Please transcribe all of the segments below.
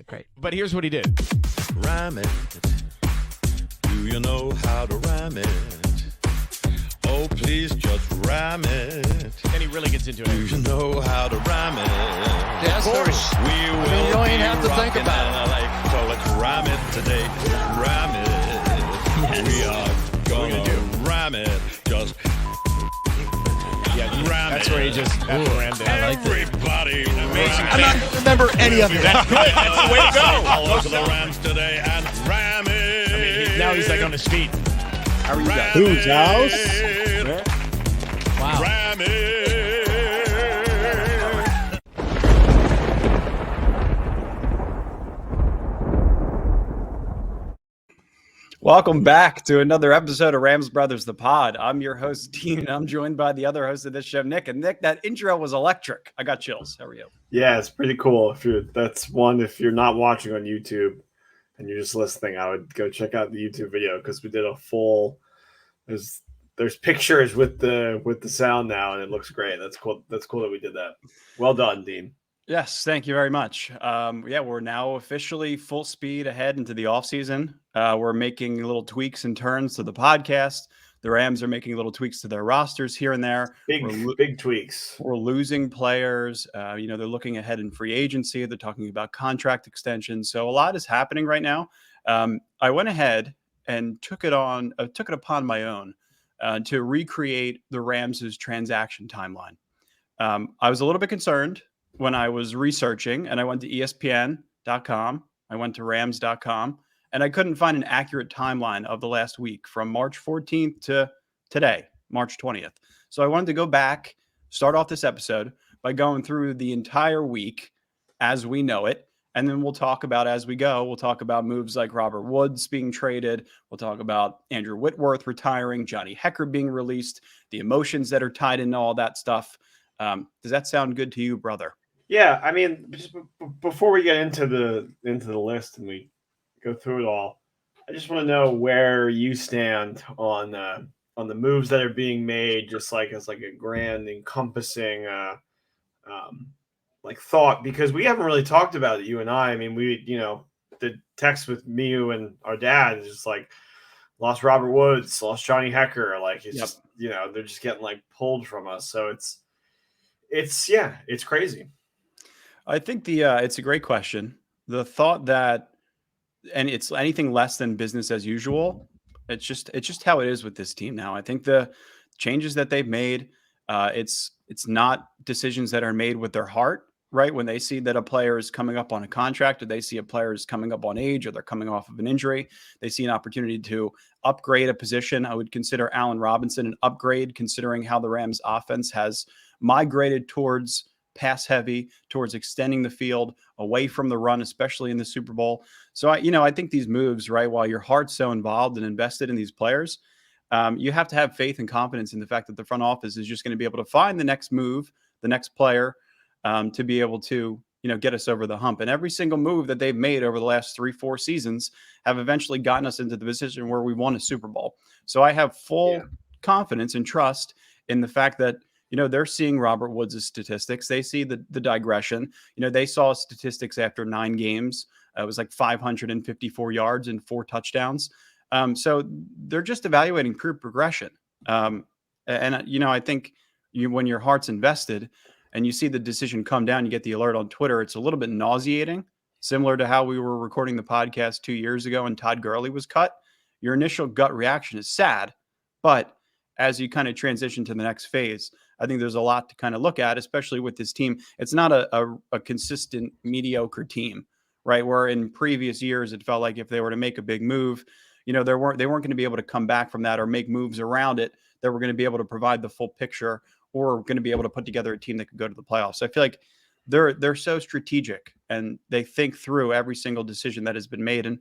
great. But here's what he did. Rhyme it. Do you know how to rhyme it? Oh, please just rhyme it. Then he really gets into Do it. you know how to rhyme it? Yes, Of course. We will you don't even be have to think rocking about LA. So let's rhyme it today. Rhyme it. We are gonna rhyme it. Just Yeah, rhyme that's it. where he just rammed it. I like that. Everybody, Amazing. I'm not going to remember any of it. That's good. That's the way to go. All over the Rams today and ram it. I mean, now he's like on his feet. How are you guys? Whose house? Wow. Ram it. Welcome back to another episode of Rams Brothers, the pod. I'm your host, Dean, and I'm joined by the other host of this show, Nick. And Nick, that intro was electric. I got chills. How are you? Yeah, it's pretty cool. If you're not watching on YouTube and you're just listening, I would go check out the YouTube video because we did a full. There's pictures with the sound now, and it looks great. That's cool. That's cool that we did that. Well done, Dean. Yes, thank you very much. We're now officially full speed ahead into the offseason. We're making little tweaks and turns to the podcast. The Rams are making little tweaks to their rosters here and there. Big tweaks. We're losing players. They're looking ahead in free agency. They're talking about contract extensions. So a lot is happening right now. I went ahead and took it upon my own to recreate the Rams' transaction timeline. I was a little bit concerned when I was researching, and I went to ESPN.com. I went to Rams.com, and I couldn't find an accurate timeline of the last week from March 14th to today, March 20th. So I wanted to go back, start off this episode by going through the entire week as we know it. And then we'll talk about as we go. We'll talk about moves like Robert Woods being traded. We'll talk about Andrew Whitworth retiring, Johnny Hekker being released, the emotions that are tied into all that stuff. Does that sound good to you, brother? Yeah, I mean, just before we get into the list and we go through it all, I just want to know where you stand on the moves that are being made, just like as like a grand encompassing thought, because we haven't really talked about it, you and I. I mean, the text with me, you, and our dad is just like lost Robert Woods, lost Johnny Hekker. Like it's just, they're just getting like pulled from us. So it's crazy. I think it's a great question. The thought that, and it's anything less than business as usual. It's just how it is with this team now. I think the changes that they've made, it's not decisions that are made with their heart, right? When they see that a player is coming up on a contract, or they see a player is coming up on age, or they're coming off of an injury, they see an opportunity to upgrade a position. I would consider Allen Robinson an upgrade, considering how the Rams offense has migrated towards pass heavy, towards extending the field away from the run, especially in the Super Bowl. So I think these moves, right, while your heart's so involved and invested in these players, you have to have faith and confidence in the fact that the front office is just going to be able to find the next move, the next player, to be able to, get us over the hump. And every single move that they've made over the last 3-4 seasons have eventually gotten us into the position where we won a Super Bowl. So I have full confidence and trust in the fact that, they're seeing Robert Woods' statistics. They see the digression. They saw statistics after 9 games. It was like 554 yards and 4 touchdowns. So they're just evaluating pure progression. I think when your heart's invested and you see the decision come down, you get the alert on Twitter, it's a little bit nauseating, similar to how we were recording the podcast 2 years ago and Todd Gurley was cut. Your initial gut reaction is sad, but as you kind of transition to the next phase, I think there's a lot to kind of look at, especially with this team. It's not a consistent mediocre team, right? Where in previous years, it felt like if they were to make a big move, they weren't going to be able to come back from that or make moves around it that were going to be able to provide the full picture or going to be able to put together a team that could go to the playoffs. So I feel like they're so strategic and they think through every single decision that has been made. And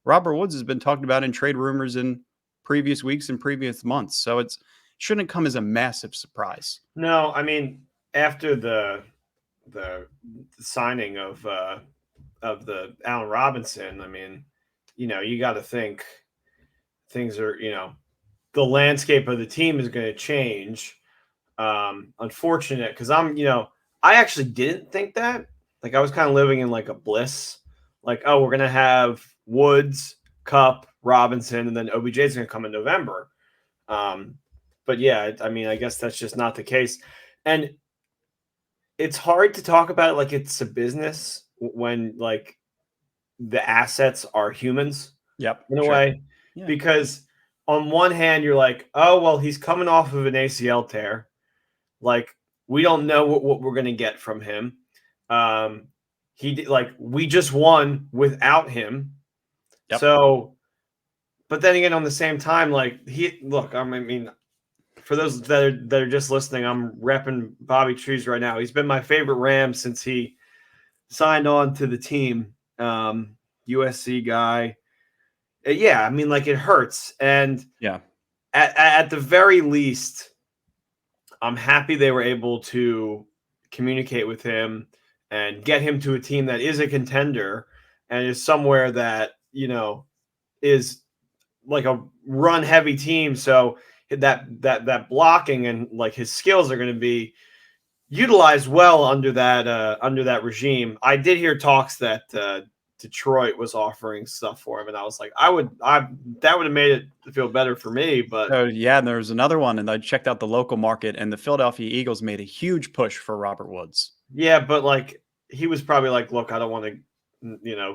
Robert Woods has been talked about in trade rumors in previous weeks and previous months. So it shouldn't come as a massive surprise. No, I mean, after the signing of the Allen Robinson, I mean, you got to think things are, the landscape of the team is going to change. Unfortunate because I actually didn't think that. Like I was kind of living in like a bliss like, oh, we're going to have Woods, Cup, Robinson, and then OBJ is going to come in November. But yeah, I mean, I guess that's just not the case. And it's hard to talk about it like it's a business when like the assets are humans. Yep. In a way, Yeah. because on one hand, you're like, oh, well, he's coming off of an ACL tear. Like, we don't know what we're going to get from him. We just won without him. Yep. So, but then again, on the same time, like I mean, for those that are just listening, I'm repping Bobby Trees right now. He's been my favorite Ram since he signed on to the team. USC guy. Yeah, I mean, like, it hurts. And yeah, at the very least, I'm happy they were able to communicate with him and get him to a team that is a contender and is somewhere that, is like a run heavy team. So that blocking and like his skills are going to be utilized well under that regime. I did hear talks that Detroit was offering stuff for him, and I was like, that would have made it feel better for me. But yeah, and there was another one, and I checked out the local market, and the Philadelphia Eagles made a huge push for Robert Woods. Yeah, but like he was probably like, look, I don't want to,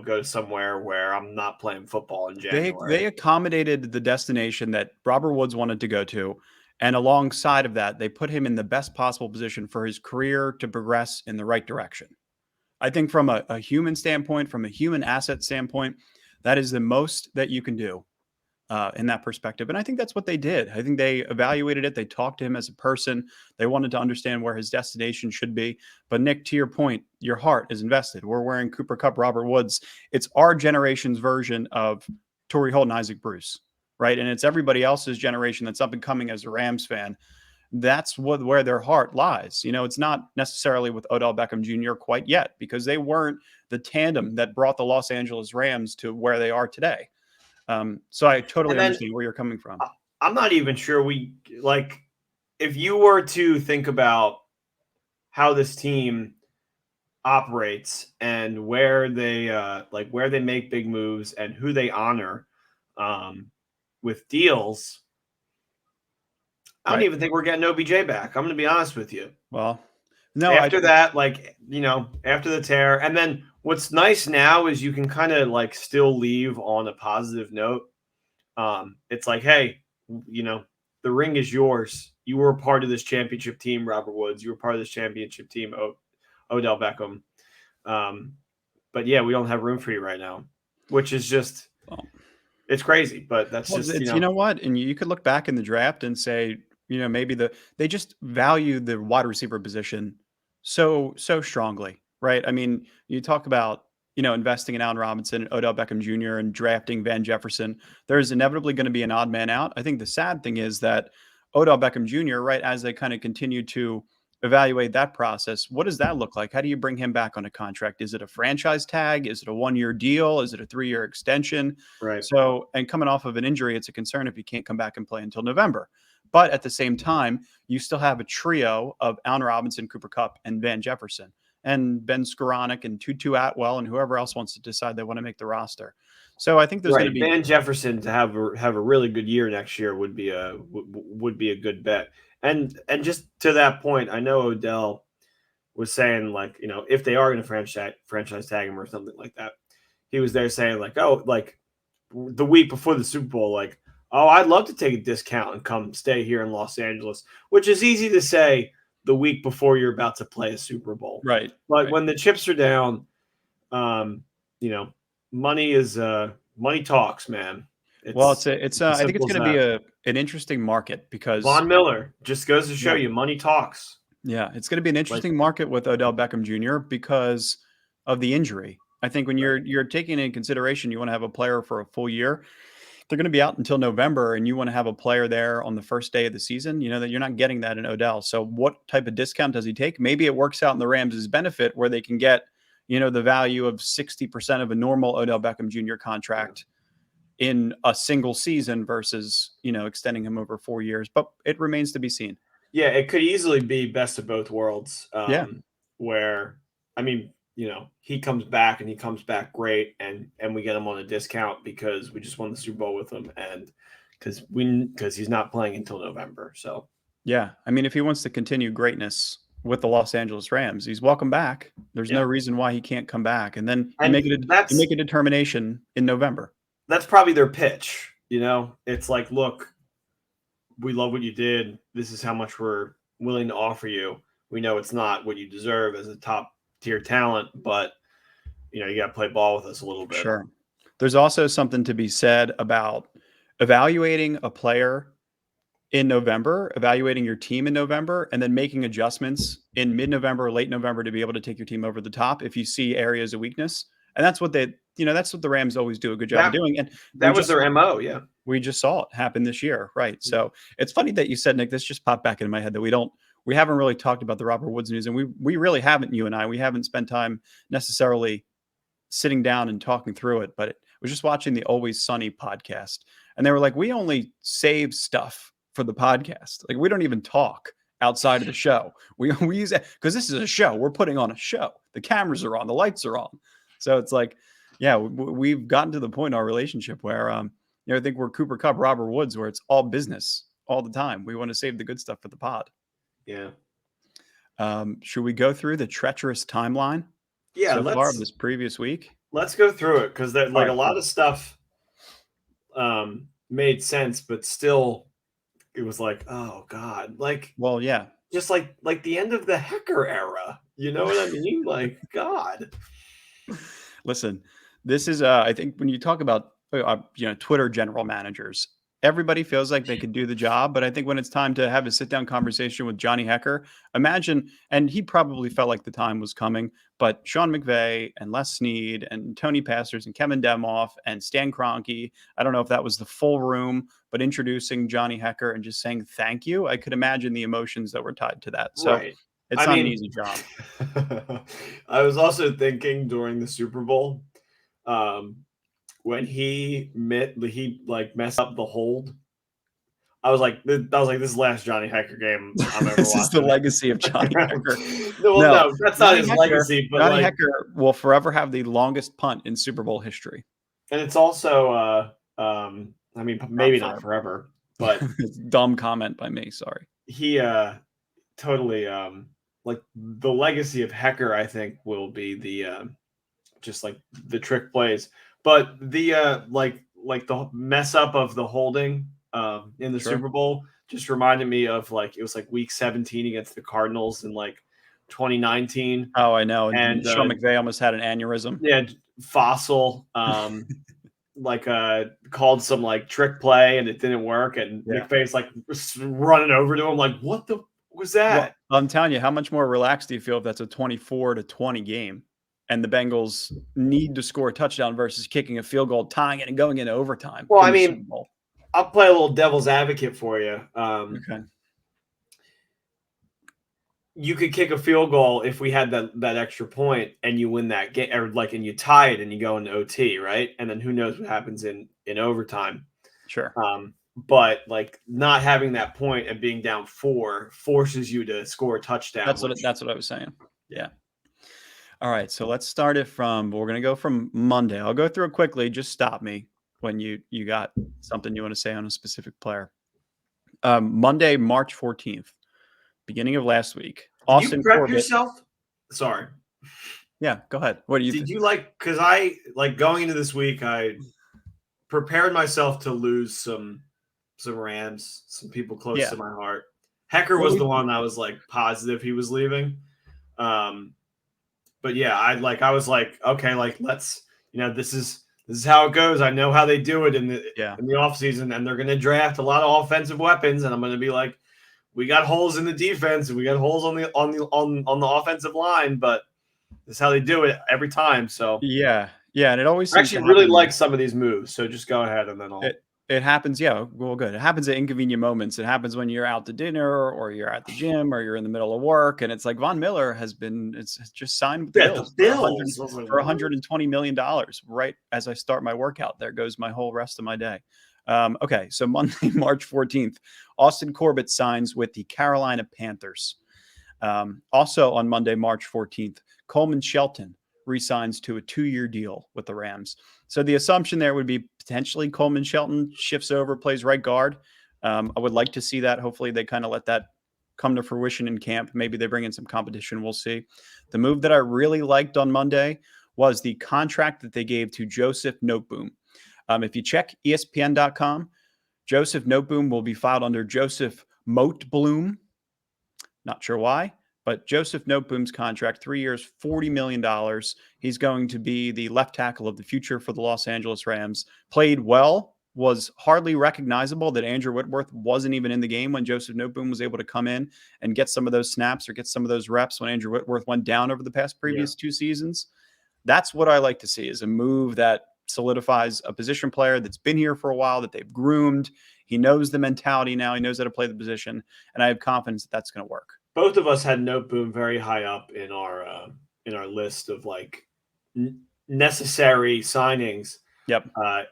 go somewhere where I'm not playing football in January. They accommodated the destination that Robert Woods wanted to go to, and alongside of that, they put him in the best possible position for his career to progress in the right direction. I think from a human standpoint, from a human asset standpoint, that is the most that you can do in that perspective. And I think that's what they did. I think they evaluated it. They talked to him as a person. They wanted to understand where his destination should be. But Nick, to your point, your heart is invested. We're wearing Cooper Kupp, Robert Woods. It's our generation's version of Torrey Holt and Isaac Bruce, right? And it's everybody else's generation that's up and coming as a Rams fan. That's where their heart lies. It's not necessarily with Odell Beckham Jr. quite yet, because they weren't the tandem that brought the Los Angeles Rams to where they are today. So I totally understand where you're coming from. I'm not even sure if you were to think about how this team operates and where they make big moves and who they honor with deals. I don't even think we're getting OBJ back. I'm going to be honest with you. Well, no. After the tear. And then what's nice now is you can kind of like still leave on a positive note. It's like, hey, the ring is yours. You were a part of this championship team, Robert Woods. You were part of this championship team, Odell Beckham. But yeah, we don't have room for you right now, which is just it's crazy. But that's you know what? And you could look back in the draft and say, maybe they just value the wide receiver position so strongly, right? I mean, you talk about, investing in Allen Robinson and Odell Beckham Jr. and drafting Van Jefferson. There's inevitably going to be an odd man out. I think the sad thing is that Odell Beckham Jr., right, as they kind of continue to evaluate that process, what does that look like? How do you bring him back on a contract? Is it a franchise tag? Is it a 1-year deal? Is it a 3-year extension? Right. So, and coming off of an injury, it's a concern if he can't come back and play until November. But at the same time, you still have a trio of Allen Robinson, Cooper Kupp, and Van Jefferson, and Ben Skoranek and Tutu Atwell, and whoever else wants to decide they want to make the roster. So I think there's going to be Van Jefferson to have a really good year next year would be a good bet. And just to that point, I know Odell was saying like, if they are going to franchise tag him or something like that, he was there saying like, oh, like the week before the Super Bowl, like, oh, I'd love to take a discount and come stay here in Los Angeles, which is easy to say the week before you're about to play a Super Bowl. Right. But when the chips are down, money talks, man. I think it's going to be an interesting market because Von Miller just goes to show you money talks. Yeah, it's going to be an interesting market with Odell Beckham Jr. because of the injury. I think when you're taking into consideration, you want to have a player for a full year. They're going to be out until November, and you want to have a player there on the first day of the season. That you're not getting that in Odell. So what type of discount does he take? Maybe it works out in the Rams' benefit where they can get, the value of 60% of a normal Odell Beckham Jr. contract in a single season versus, extending him over 4 years. But it remains to be seen. Yeah, it could easily be best of both worlds. Where, I mean, he comes back and he comes back great, and we get him on a discount because we just won the Super Bowl with him, and because he's not playing until November. So yeah, I mean, if he wants to continue greatness with the Los Angeles Rams, he's welcome back. There's no reason why he can't come back, and then you make a determination in November. That's probably their pitch. It's like, look, we love what you did. This is how much we're willing to offer you. We know it's not what you deserve as a top tier talent, but you got to play ball with us a little bit. Sure. There's also something to be said about evaluating a player in November, evaluating your team in November, and then making adjustments in mid-November, late November to be able to take your team over the top if you see areas of weakness. And that's what that's what the Rams always do a good job of doing. And that was their MO. Yeah. We just saw it happen this year. Right. So it's funny that you said, Nick, this just popped back into my head that we haven't really talked about the Robert Woods news, and we really haven't, you and I. We haven't spent time necessarily sitting down and talking through it, but I was just watching the Always Sunny podcast, and they were like, we only save stuff for the podcast. Like, we don't even talk outside of the show. We use it because this is a show. We're putting on a show. The cameras are on, the lights are on. So it's like, yeah, we've gotten to the point in our relationship where, I think we're Cooper Kupp, Robert Woods, where it's all business all the time. We want to save the good stuff for the pod. Yeah. Should we go through the treacherous timeline? Yeah. So far of this previous week. Let's go through it because a lot of stuff made sense, but still, it was like, oh God, well, yeah, just like the end of the Hekker era. You know what I mean? Like, God. Listen, this is I think when you talk about Twitter general managers, everybody feels like they could do the job, but I think when it's time to have a sit-down conversation with Johnny Hekker, imagine, and he probably felt like the time was coming, but Sean McVay and Les Snead and Tony Pastors and Kevin Demoff and Stan Kroenke, I don't know if that was the full room, but introducing Johnny Hekker and just saying thank you, I could imagine the emotions that were tied to that. So it's not an easy job. I was also thinking during the Super Bowl, when he messed up the hold, I was like, this is the last Johnny Hekker game I'm ever This watching. is the legacy of Johnny Hekker. No, that's not Johnny his Hekker, legacy. But Johnny Hekker will forever have the longest punt in Super Bowl history. And it's also, maybe not forever, but dumb comment by me. Sorry. He totally the legacy of Hekker, I think, will be the just like the trick plays. But the the mess up of the holding in the Super Bowl just reminded me of it was week 17 against the Cardinals in 2019. Oh, I know. And Sean McVay almost had an aneurysm. Yeah, Fossil called some trick play and it didn't work, and McVay's running over to him what the was that? Well, I'm telling you, how much more relaxed do you feel if that's a 24-20 game? And the Bengals need to score a touchdown versus kicking a field goal, tying it, and going into overtime. Well, I mean, I'll play a little devil's advocate for you. Okay. You could kick a field goal if we had that extra point and you win that game, or and you tie it and you go into OT, right? And then who knows what happens in overtime. Sure. But not having that point and being down 4 forces you to score a touchdown. That's what I was saying. Yeah. All right, so let's start it we're going to go from Monday. I'll go through it quickly. Just stop me when you got something you want to say on a specific player. Monday, March 14th, beginning of last week. Austin Corbett. Yourself? Sorry. Yeah, go ahead. What do you think? Did you because I, going into this week, I prepared myself to lose some Rams, some people close to my heart. Hekker was the one I was positive he was leaving. But yeah, I was okay, let's, this is how it goes. I know how they do it in the offseason, and they're going to draft a lot of offensive weapons, and I'm going to be we got holes in the defense and we got holes on the offensive line, but this is how they do it every time. So yeah, and it always I actually really like some of these moves. So just go ahead and then I'll. It happens, well, good. It happens at inconvenient moments. It happens when you're out to dinner or you're at the gym or you're in the middle of work. And it's Von Miller has just signed with the Bills for $120 million right as I start my workout. There goes my whole rest of my day. Okay, so Monday, March 14th, Austin Corbett signs with the Carolina Panthers. Also on Monday, March 14th, Coleman Shelton re-signs to a 2-year deal with the Rams. So the assumption there would be potentially Coleman Shelton shifts over, plays right guard. I would like to see that. Hopefully they kind of let that come to fruition in camp. Maybe they bring in some competition. We'll see. The move that I really liked on Monday was the contract that they gave to Joseph Noteboom. If you check ESPN.com, Joseph Noteboom will be filed under Joseph Moatbloom. Not sure why, but Joseph Noteboom's contract, 3 years, $40 million. He's going to be the left tackle of the future for the Los Angeles Rams. Played well, was hardly recognizable that Andrew Whitworth wasn't even in the game when Joseph Noteboom was able to come in and get some of those snaps or get some of those reps when Andrew Whitworth went down over the previous 2 seasons. That's what I like to see, is a move that solidifies a position player that's been here for a while, that they've groomed. He knows the mentality now. He knows how to play the position. And I have confidence that that's going to work. Both of us had Noteboom very high up in our list of like necessary signings. Yep.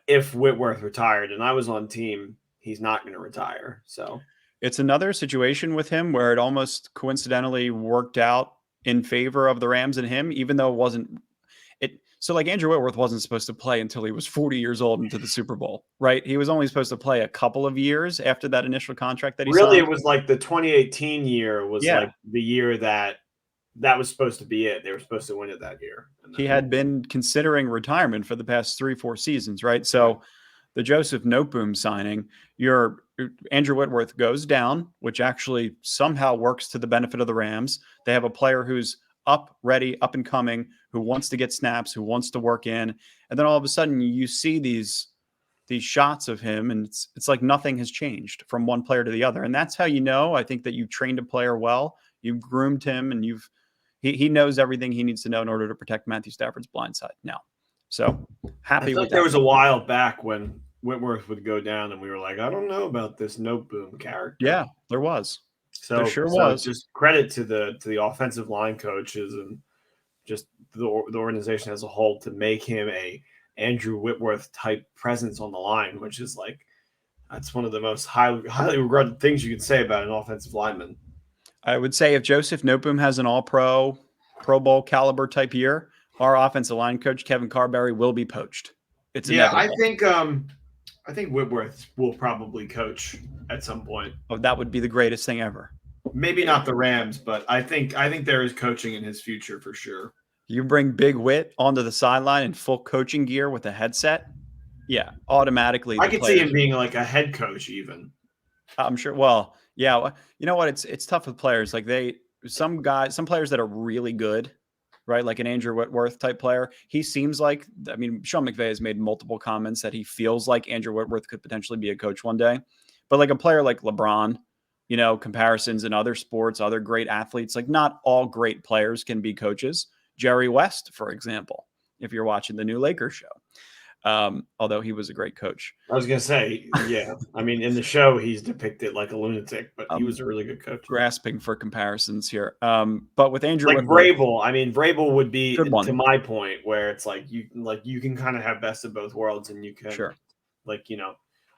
If Whitworth retired, and I was on team, he's not going to retire. So it's another situation with him where it almost coincidentally worked out in favor of the Rams and him, even though it wasn't. So like Andrew Whitworth wasn't supposed to play until he was 40 years old into the Super Bowl, right? He was only supposed to play a couple of years after that initial contract that he really signed. It was like the 2018 year was like the year that was supposed to be it. They were supposed to win it that year. He had been considering retirement for the past 3-4 seasons, right? So the Joseph Noteboom signing, your Andrew Whitworth goes down, which actually somehow works to the benefit of the Rams. They have a player who's up, ready, up and coming, who wants to get snaps, who wants to work in. And then all of a sudden you see these shots of him, and it's like nothing has changed from one player to the other. And that's how you know, I think, that you've trained a player well, you've groomed him, and he knows everything he needs to know in order to protect Matthew Stafford's blind side now. So happy with that. There was a while back when Whitworth would go down and we were like, I don't know about this Noteboom character. Yeah, there was. So there sure was. Just credit to the offensive line coaches and just the organization as a whole to make him a Andrew Whitworth type presence on the line, which is like, that's one of the most highly regarded things you can say about an offensive lineman. I would say if Joseph Noteboom has an all-pro, Pro Bowl caliber type year, our offensive line coach, Kevin Carberry, will be poached. It's inevitable. I think Whitworth will probably coach at some point. Oh, that would be the greatest thing ever. Maybe not the Rams, but I think there is coaching in his future for sure. You bring Big Whit onto the sideline in full coaching gear with a headset. Yeah, automatically. I could see him being like a head coach even. I'm sure. Well, yeah. You know what? It's tough with players. Like some players that are really good, right? Like an Andrew Whitworth type player. He seems like, I mean, Sean McVay has made multiple comments that he feels like Andrew Whitworth could potentially be a coach one day. But like a player like LeBron, you know, comparisons in other sports, other great athletes, like not all great players can be coaches. Jerry West, for example, if you're watching the new Lakers show, although he was a great coach. I was going to say, yeah. I mean, in the show, he's depicted like a lunatic, but he was a really good coach. Grasping for comparisons here. But with Andrew like Vrabel, I mean, Vrabel would be, to my point, where it's like you can kind of have best of both worlds, and you can, sure. Like, you know,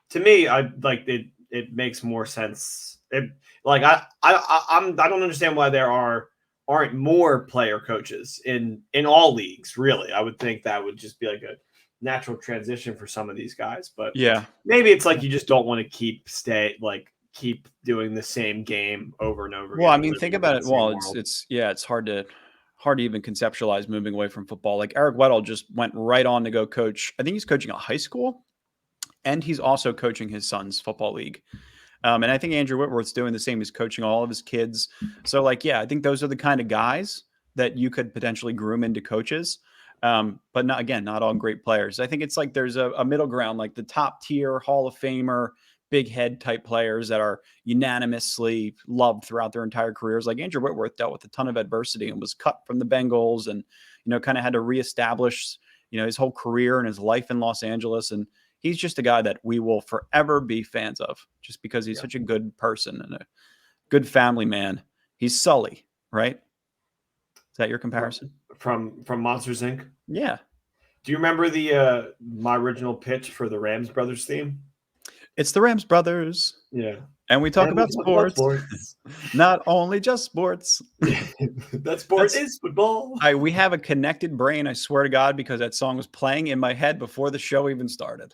to me, I like it. It makes more sense. I don't understand why there aren't more player coaches in all leagues. Really, I would think that would just be like a natural transition for some of these guys. But yeah, maybe it's like you just don't want to keep doing the same game over and over again. Well, I mean, think about it. Well, it's hard to even conceptualize moving away from football. Like Eric Weddle just went right on to go coach. I think he's coaching a high school, and he's also coaching his son's football league. And I think Andrew Whitworth's doing the same. He's coaching all of his kids. So, like, yeah, I think those are the kind of guys that you could potentially groom into coaches. But not all great players. I think it's like there's a middle ground, like the top tier Hall of Famer, big head type players that are unanimously loved throughout their entire careers. Like Andrew Whitworth dealt with a ton of adversity and was cut from the Bengals and, you know, kind of had to reestablish, you know, his whole career and his life in Los Angeles. And he's just a guy that we will forever be fans of just because he's such a good person and a good family man. He's Sully, right? Is that your comparison? From Monsters, Inc.? Yeah. Do you remember my original pitch for the Rams Brothers theme? It's the Rams brothers, Yeah. and we talk And we about talk about sports, not only just sports. That sport is football. We have a connected brain, I swear to God, because that song was playing in my head before the show even started.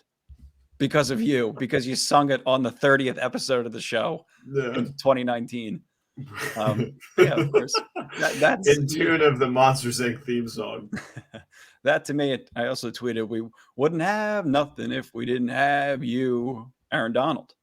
Because of you, because you sung it on the 30th episode of the show in 2019. Yeah, of course. That's in tune of the Monsters Inc. theme song. That to me, I also tweeted, we wouldn't have nothing if we didn't have you, Aaron Donald.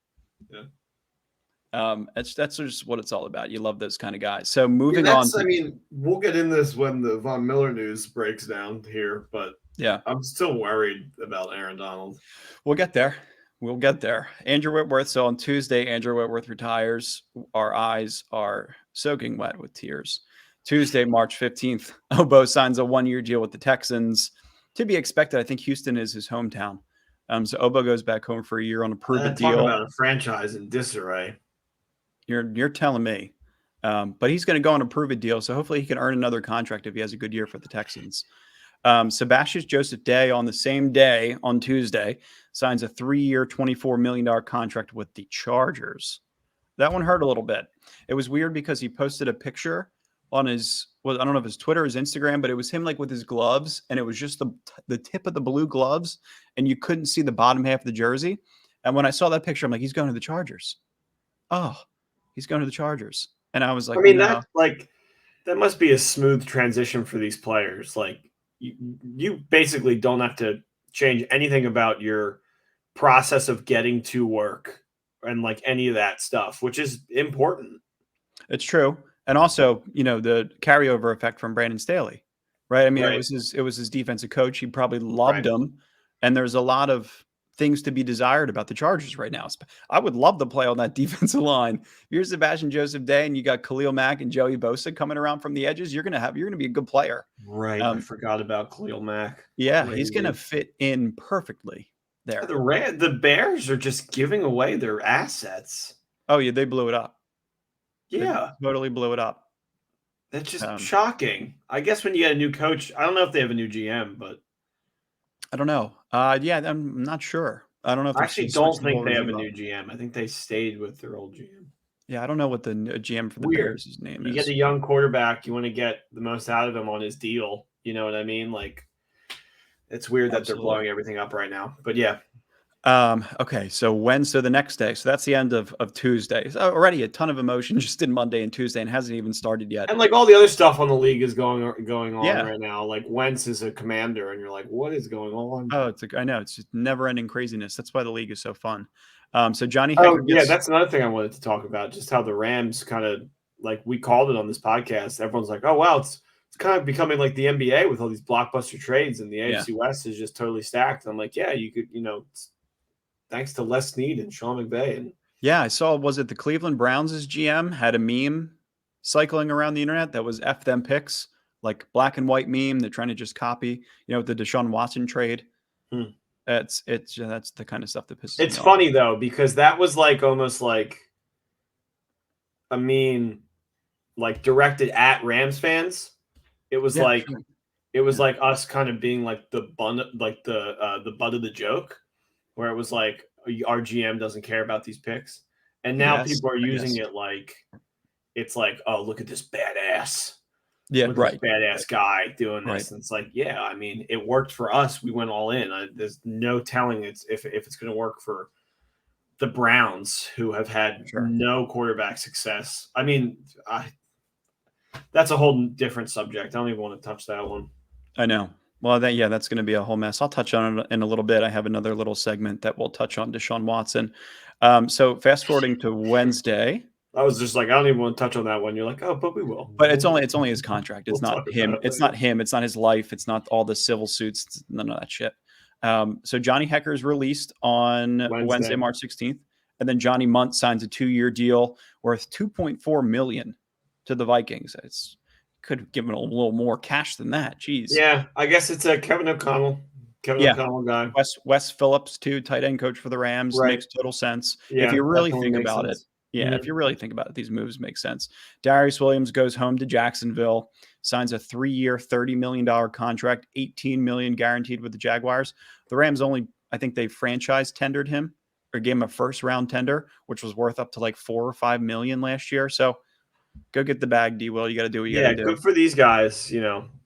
Yeah. That's just what it's all about. You love those kind of guys. So moving on. I mean, we'll get in this when the Von Miller news breaks down here, but yeah, I'm still worried about Aaron Donald. We'll get there. We'll get there. Andrew Whitworth. So on Tuesday, Andrew Whitworth retires. Our eyes are soaking wet with tears. Tuesday, March 15th, Obo signs a 1-year deal with the Texans. To be expected, I think Houston is his hometown. So Obo goes back home for a year on a prove-it deal. Talk about a franchise in disarray. You're telling me. But he's going to go on a prove-it deal, so hopefully he can earn another contract if he has a good year for the Texans. Sebastian Joseph Day on the same day, on Tuesday, signs a 3-year, $24 million contract with the Chargers. That one hurt a little bit. It was weird because he posted a picture on his, well, I don't know if it's Twitter or his Instagram, but it was him like with his gloves, and it was just the tip of the blue gloves, and you couldn't see the bottom half of the jersey. And when I saw that picture, I'm like, he's going to the Chargers. Oh, he's going to the Chargers. And I was like, I mean, no. that must be a smooth transition for these players. Like, you basically don't have to change anything about your process of getting to work and like any of that stuff, which is important. It's true. And also, the carryover effect from Brandon Staley, right? I mean, Right. It was his defensive coach. He probably loved him. And there's a lot of things to be desired about the Chargers right now. I would love to play on that defensive line. If you're Sebastian Joseph Day and you got Khalil Mack and Joey Bosa coming around from the edges, you're gonna be a good player. Right. I forgot about Khalil Mack. Yeah, he's gonna fit in perfectly there. The Bears are just giving away their assets. Oh yeah, they blew it up. Yeah, they totally blew it up. That's just shocking. I guess when you get a new coach, I don't know if they have a new GM, but I don't know. Yeah, I'm not sure. I don't know if I actually don't think they have a new GM. I think they stayed with their old GM. Yeah, I don't know what the GM for the Bears' name is. You get a young quarterback, you want to get the most out of him on his deal. You know what I mean? Like, it's weird that they're blowing everything up right now. But yeah. Okay, so the next day. So that's the end of Tuesday. So already a ton of emotion just in Monday and Tuesday and hasn't even started yet. And like all the other stuff on the league is going on right now. Like Wentz is a commander and you're like, what is going on? Oh, I know. It's just never ending craziness. That's why the league is so fun. So Johnny Hekker that's another thing I wanted to talk about. Just how the Rams kind of, like, we called it on this podcast. Everyone's like, oh, wow, it's kind of becoming like the NBA with all these blockbuster trades, and the AFC West is just totally stacked. I'm like, yeah, you could, thanks to Les Snead and Sean McVay. And yeah, I saw, was it the Cleveland Browns' GM had a meme cycling around the internet that was F them picks, like black and white meme. They're trying to just copy, the Deshaun Watson trade. That's the kind of stuff that pisses me off. It's funny though, because that was like almost like a meme, like directed at Rams fans. It was like us kind of being like the butt of the joke, where it was like our GM doesn't care about these picks, and now people are using it like it's like, oh, look at this badass. Yeah, right. Badass guy doing this. And it's like, yeah, I mean, it worked for us. We went all in. There's no telling if it's going to work for the Browns, who have had no quarterback success. I mean, that's a whole different subject. I don't even want to touch that one. I know. Well, that's going to be a whole mess. I'll touch on it in a little bit. I have another little segment that will touch on Deshaun Watson. So fast forwarding to Wednesday. I was just like, I don't even want to touch on that one. You're like, oh, but we will. But it's only his contract. It's not him. It's not him. It's not his life. It's not all the civil suits. It's none of that shit. So Johnny Hekker is released on Wednesday, March 16th. And then Johnny Munt signs a 2-year deal worth $2.4 million to the Vikings. It's could have given a little more cash than that. Jeez. Yeah, I guess it's a Kevin O'Connell guy. Wes Phillips, too, tight end coach for the Rams. Right. Makes total sense. Yeah, if you really think about it. Yeah, if you really think about it, these moves make sense. Darious Williams goes home to Jacksonville, signs a 3-year, $30 million contract, $18 million guaranteed with the Jaguars. The Rams I think they franchise tendered him or gave him a first round tender, which was worth up to like 4 or 5 million last year. So go get the bag, D. Will. You got to do what you got to do. Good for these guys.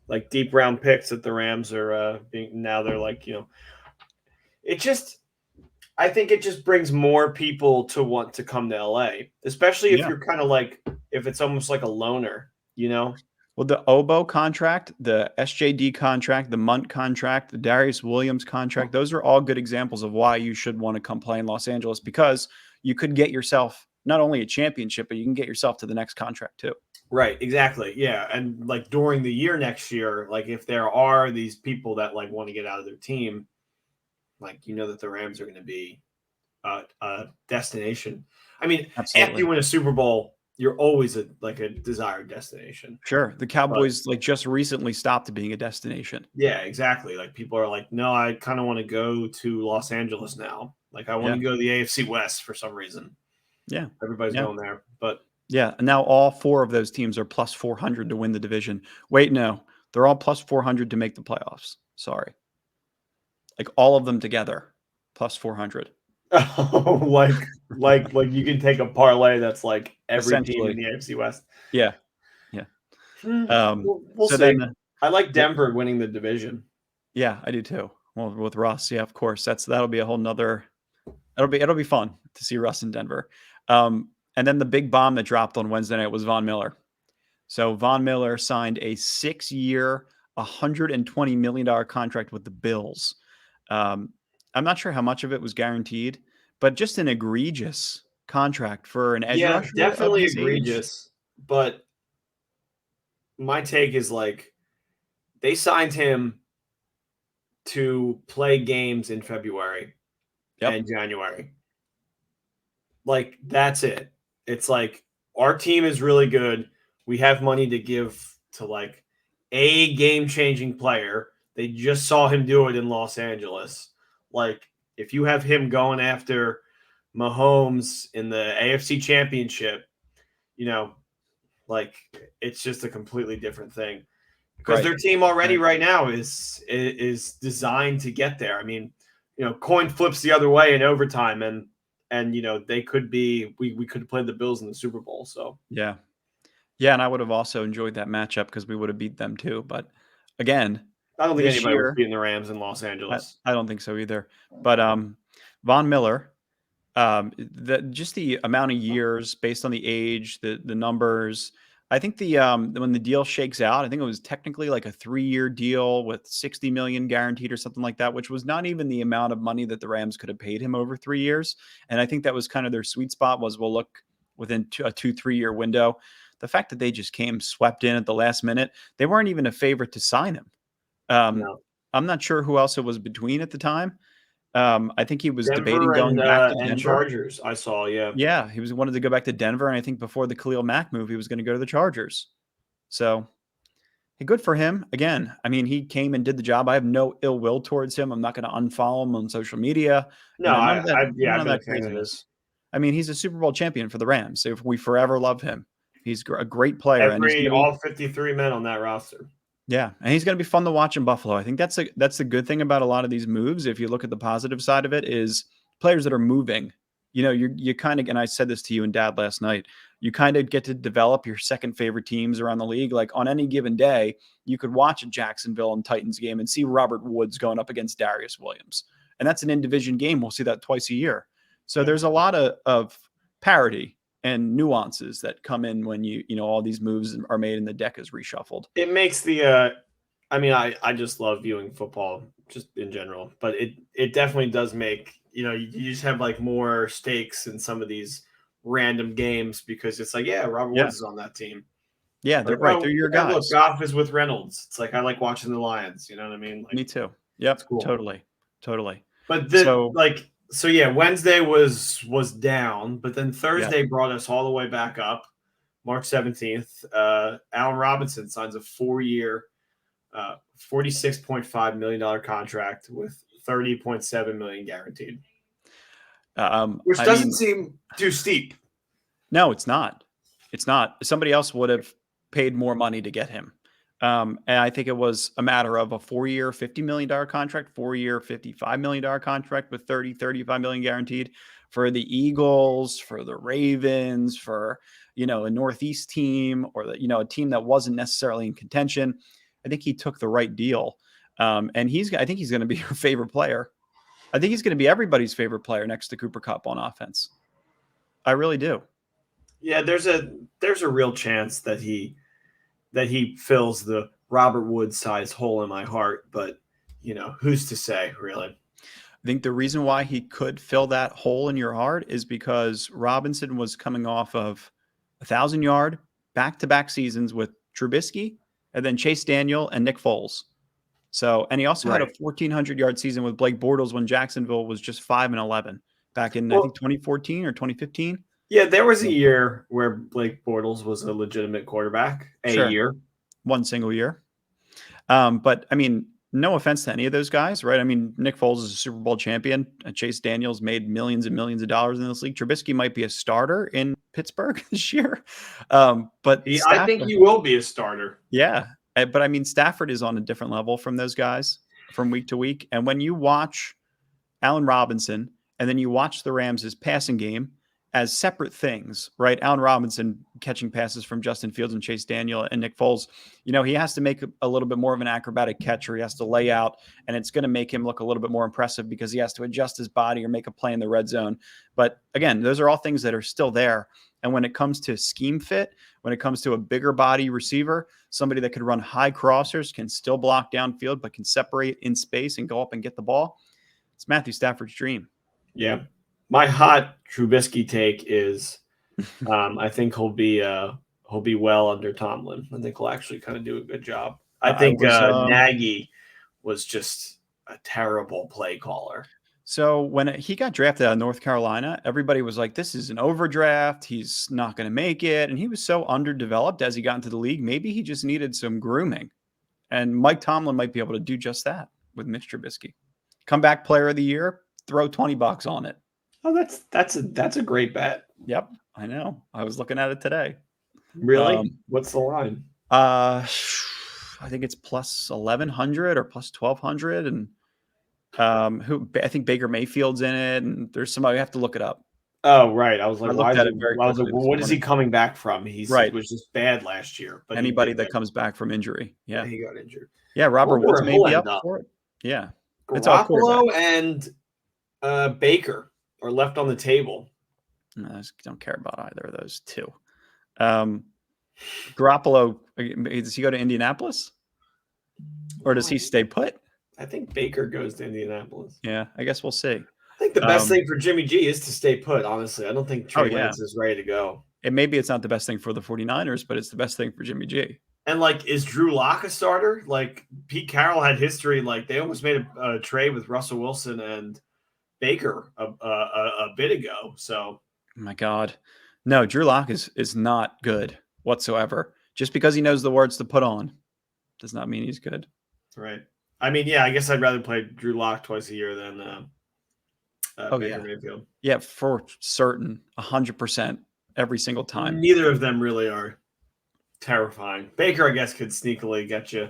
Like deep round picks that the Rams are now they're like, it just. I think it just brings more people to want to come to LA, especially if you're kind of like, if it's almost like a loner, Well, the Obo contract, the SJD contract, the Munt contract, the Darious Williams contract, those are all good examples of why you should want to come play in Los Angeles, because you could get yourself not only a championship, but you can get yourself to the next contract too. Right, exactly. Yeah. And like during the year next year, like if there are these people that like want to get out of their team, like, that the Rams are going to be a destination. I mean, Absolutely. after you win a Super Bowl, you're always a desired destination. Sure. The Cowboys just recently stopped being a destination. Yeah, exactly. Like people are like, no, I kind of want to go to Los Angeles now. Like I want to go to the AFC West for some reason. Yeah. Everybody's going there. But yeah. And now all 4 of those teams are plus 400 to win the division. Wait, no, they're all plus 400 to make the playoffs. Sorry. Like all of them together, plus 400. Oh, like you can take a parlay that's like every team in the AFC West. Yeah. We'll see. Then, I like Denver winning the division. Yeah, I do too. Well, with Russ, yeah, of course. That'll be a whole nother. It'll be fun to see Russ in Denver. And then the big bomb that dropped on Wednesday night was Von Miller. So Von Miller signed a 6-year, $120 million contract with the Bills. I'm not sure how much of it was guaranteed, but just an egregious contract for an edge rusher. Yeah, definitely egregious. But my take is like they signed him to play games in February and January. Like that's it. It's like our team is really good. We have money to give to like a game-changing player. They just saw him do it in Los Angeles. Like, if you have him going after Mahomes in the AFC Championship, like it's just a completely different thing. Because their team already right now is designed to get there. I mean, coin flips the other way in overtime, and they could be we could have played the Bills in the Super Bowl. So yeah, and I would have also enjoyed that matchup because we would have beat them too. But again, I don't think anybody was beating the Rams in Los Angeles. I don't think so either. But Von Miller, just the amount of years based on the age, the numbers. I think when the deal shakes out, I think it was technically like a 3-year deal with $60 million guaranteed or something like that, which was not even the amount of money that the Rams could have paid him over 3 years. And I think that was kind of their sweet spot was we'll look within a 2-3 year window. The fact that they just came swept in at the last minute, they weren't even a favorite to sign him. No. I'm not sure who else it was between at the time. I think he was Denver debating going back to Denver. And Chargers, I saw, yeah. Yeah, he wanted to go back to Denver, and I think before the Khalil Mack move, he was going to go to the Chargers. So, hey, good for him. Again, I mean, he came and did the job. I have no ill will towards him. I'm not going to unfollow him on social media. No, none of that craziness. I mean, he's a Super Bowl champion for the Rams. So if we forever love him. He's a great player. All 53 men on that roster. Yeah, and he's going to be fun to watch in Buffalo. I think that's the good thing about a lot of these moves. If you look at the positive side of it, is players that are moving. You kind of, and I said this to you and Dad last night, you kind of get to develop your second favorite teams around the league. Like on any given day, you could watch a Jacksonville and Titans game and see Robert Woods going up against Darious Williams. And that's an in-division game. We'll see that twice a year. So there's a lot of parity and nuances that come in when all these moves are made and the deck is reshuffled. It makes the I just love viewing football just in general, but it definitely does make, you just have like more stakes in some of these random games because it's like, Robert Woods is on that team. Yeah, they're right. They're your guys. Look, Goff is with Reynolds. It's like I like watching the Lions. You know what I mean? Like, me too. Yep, cool. Totally. But Wednesday was down, but then Thursday brought us all the way back up. March 17th, Allen Robinson signs a 4-year, $46.5 million contract with $30.7 million guaranteed. Which doesn't seem too steep. No, it's not. Somebody else would have paid more money to get him. And I think it was a matter of a 4-year, $50 million contract, 4-year, $55 million contract with 35 million guaranteed for the Eagles, for the Ravens, for, a Northeast team or a team that wasn't necessarily in contention. I think he took the right deal. And I think he's going to be your favorite player. I think he's going to be everybody's favorite player next to Cooper Kupp on offense. I really do. Yeah, there's a real chance that he fills the Robert Woods size hole in my heart, but who's to say, really? I think the reason why he could fill that hole in your heart is because Robinson was coming off of 1,000-yard back-to-back seasons with Trubisky and then Chase Daniel and Nick Foles. So, and he also had a 1,400-yard season with Blake Bortles when Jacksonville was just 5-11 back in I think 2014 or 2015. Yeah, there was a year where Blake Bortles was a legitimate quarterback. Year, one single year. But I mean, no offense to any of those guys, right? I mean, Nick Foles is a Super Bowl champion. Chase Daniels made millions and millions of dollars in this league. Trubisky might be a starter in Pittsburgh this year. But I think he will be a starter. Yeah. But I mean, Stafford is on a different level from those guys from week to week. And when you watch Allen Robinson and then you watch the Rams' passing game as separate things, right? Allen Robinson catching passes from Justin Fields and Chase Daniel and Nick Foles, he has to make a little bit more of an acrobatic catch, or he has to lay out, and it's going to make him look a little bit more impressive because he has to adjust his body or make a play in the red zone. But again, those are all things that are still there. And when it comes to scheme fit, when it comes to a bigger body receiver, somebody that could run high crossers, can still block downfield, but can separate in space and go up and get the ball, it's Matthew Stafford's dream. Yeah. My hot Trubisky take is I think he'll be well under Tomlin. I think he'll actually kind of do a good job. I think Nagy was just a terrible play caller. So when he got drafted out of North Carolina, everybody was like, this is an overdraft. He's not going to make it. And he was so underdeveloped as he got into the league. Maybe he just needed some grooming. And Mike Tomlin might be able to do just that with Mitch Trubisky. Comeback player of the year, throw $20 on it. Oh, that's a great bet. Yep, I know. I was looking at it today. Really? What's the line? I think it's plus 1,100 or plus 1,200, and I think Baker Mayfield's in it, and there's somebody. We have to look it up. Oh, right. I was like, what is he coming back from? He was just bad last year. But anybody that comes back from injury, yeah, he got injured. Yeah, Robert Woods may be up for it. Yeah, Garoppolo and Baker are left on the table. No, I don't care about either of those two. Garoppolo, does he go to Indianapolis? Or does he stay put? I think Baker goes to Indianapolis. Yeah, I guess we'll see. I think the best thing for Jimmy G is to stay put, honestly. I don't think Trey Lance is ready to go. And maybe it's not the best thing for the 49ers, but it's the best thing for Jimmy G. And, is Drew Lock a starter? Pete Carroll had history. They almost made a trade with Russell Wilson and Baker a bit ago. So, oh my God, no, Drew Lock is not good whatsoever. Just because he knows the words to put on does not mean he's good. Right. I mean, yeah, I guess I'd rather play Drew Lock twice a year than Baker Mayfield. Yeah, for certain, 100% every single time. Neither of them really are terrifying. Baker, I guess, could sneakily get you.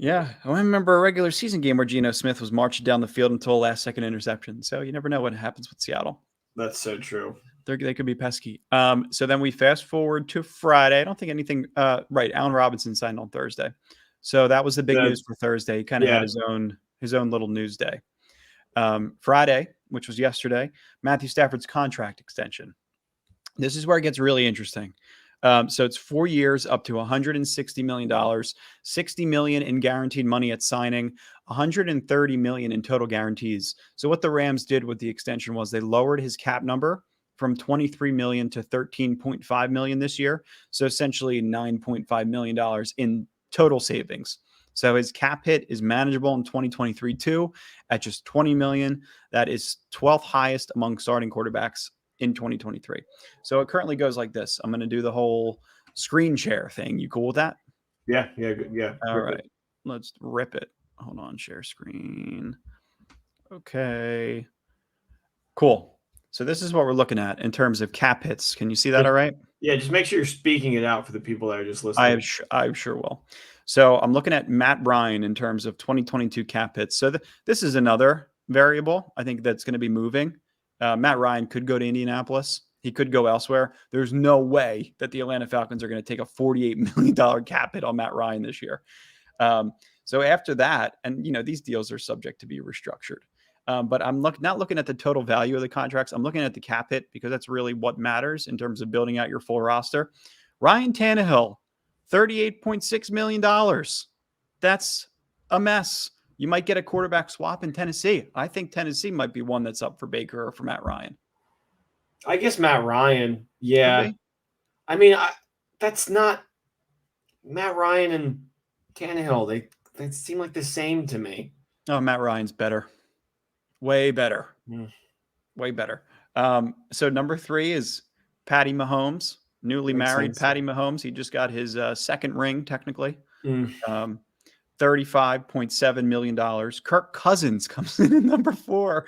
Yeah, I remember a regular season game where Geno Smith was marching down the field until a last-second interception. So you never know what happens with Seattle. That's so true. They could be pesky. So then we fast forward to Friday. I don't think anything. Right, Allen Robinson signed on Thursday, so that was the big news for Thursday. He kind of had his own little news day. Friday, which was yesterday, Matthew Stafford's contract extension. This is where it gets really interesting. So it's 4 years up to $160 million, $60 million in guaranteed money at signing, $130 million in total guarantees. So what the Rams did with the extension was they lowered his cap number from $23 million to $13.5 million this year. So essentially $9.5 million in total savings. So his cap hit is manageable in 2023 too, at just $20 million. That is 12th highest among starting quarterbacks in 2023. So it currently goes like this. I'm going to do the whole screen share thing. You cool with that? Yeah. Good. Yeah. All right. Let's rip it. Hold on. Share screen. Okay. Cool. So this is what we're looking at in terms of cap hits. Can you see that all right? Yeah. Just make sure you're speaking it out for the people that are just listening. I sure will. So I'm looking at Matt Ryan in terms of 2022 cap hits. So this is another variable I think that's going to be moving. Matt Ryan could go to Indianapolis. He could go elsewhere. There's no way that the Atlanta Falcons are going to take a $48 million cap hit on Matt Ryan this year. So after that, and these deals are subject to be restructured. But I'm not looking at the total value of the contracts. I'm looking at the cap hit because that's really what matters in terms of building out your full roster. Ryan Tannehill, $38.6 million. That's a mess. You might get a quarterback swap in Tennessee. I think Tennessee might be one that's up for Baker or for Matt Ryan. I guess Matt Ryan. Yeah. I mean, that's not Matt Ryan and Tannehill. They seem like the same to me. Oh, Matt Ryan's better. Way better. Way better. So number 3 is Patty Mahomes, newly married Patty Mahomes. He just got his second ring, technically. $35.7 million. Kirk Cousins comes in at number 4,